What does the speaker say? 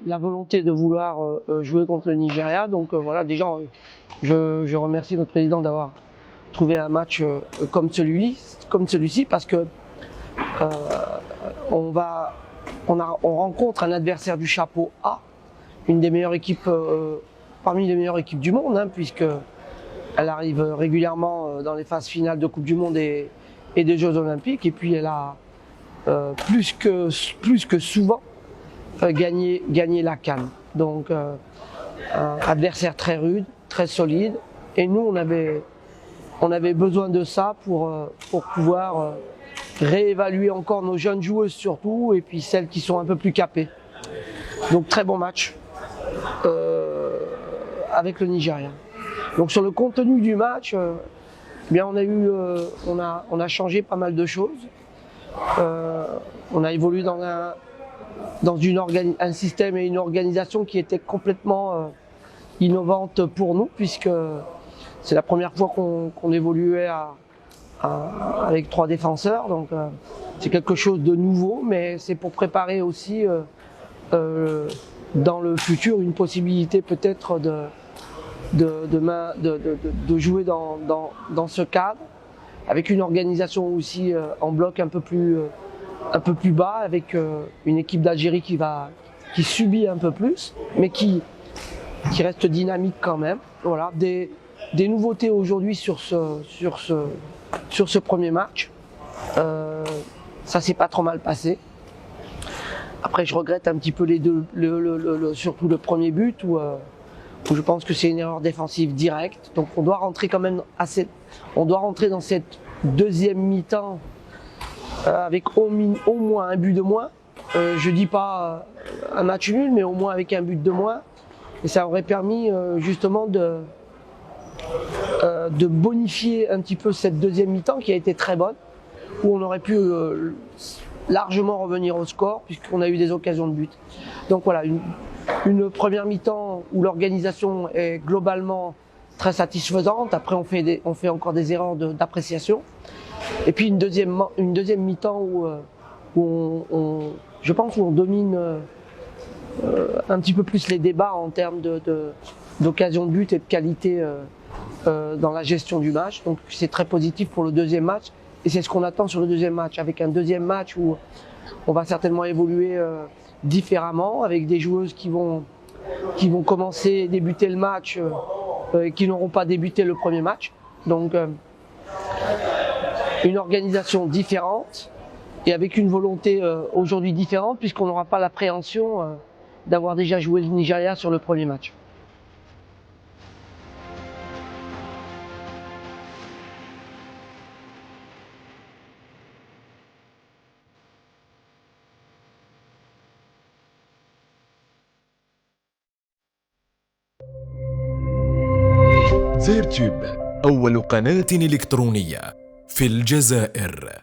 la volonté de vouloir jouer contre le Nigeria. Donc voilà, déjà, je remercie notre président d'avoir trouvé un match comme celui-ci, parce que on rencontre un adversaire du chapeau A, une des meilleures équipes, parmi les meilleures équipes du monde, hein, puisque elle arrive régulièrement dans les phases finales de Coupe du Monde et des Jeux Olympiques. Et puis elle a plus que souvent gagné la CAN. Donc un adversaire très rude, très solide. Et nous, on avait besoin de ça pour pouvoir réévaluer encore nos jeunes joueuses surtout, et puis celles qui sont un peu plus capées. Donc très bon match avec le Nigeria. Donc sur le contenu du match, bien on a changé pas mal de choses. On a évolué dans un système et une organisation qui était complètement innovante pour nous, puisque c'est la première fois qu'on évoluait avec 3 défenseurs. Donc c'est quelque chose de nouveau, mais c'est pour préparer aussi dans le futur une possibilité peut-être de jouer dans ce cadre, avec une organisation aussi en bloc un peu plus bas, avec une équipe d'Algérie qui subit un peu plus, mais qui reste dynamique quand même. Voilà, des nouveautés aujourd'hui sur ce premier match. Ça s'est pas trop mal passé. Après, je regrette un petit peu les deux, surtout le premier but où je pense que c'est une erreur défensive directe. Donc on doit rentrer quand même dans cette deuxième mi-temps avec au moins un but de moins. Je dis pas un match nul, mais au moins avec un but de moins. Et ça aurait permis justement de bonifier un petit peu cette deuxième mi-temps qui a été très bonne, où on aurait pu largement revenir au score puisqu'on a eu des occasions de but. Donc voilà, une première mi-temps où l'organisation est globalement très satisfaisante. Après on fait encore des erreurs d'appréciation. Et puis une deuxième mi-temps où je pense où on domine un petit peu plus les débats en termes d'occasion de but et de qualité dans la gestion du match. Donc c'est très positif pour le deuxième match, et c'est ce qu'on attend sur le deuxième match, avec un deuxième match où on va certainement évoluer différemment, avec des joueuses qui vont commencer, débuter le match et qui n'auront pas débuté le premier match. Donc une organisation différente et avec une volonté aujourd'hui différente, puisqu'on n'aura pas l'appréhension d'avoir déjà joué le Nigeria sur le premier match. زيرتوب، أول قناة إلكترونية في الجزائر.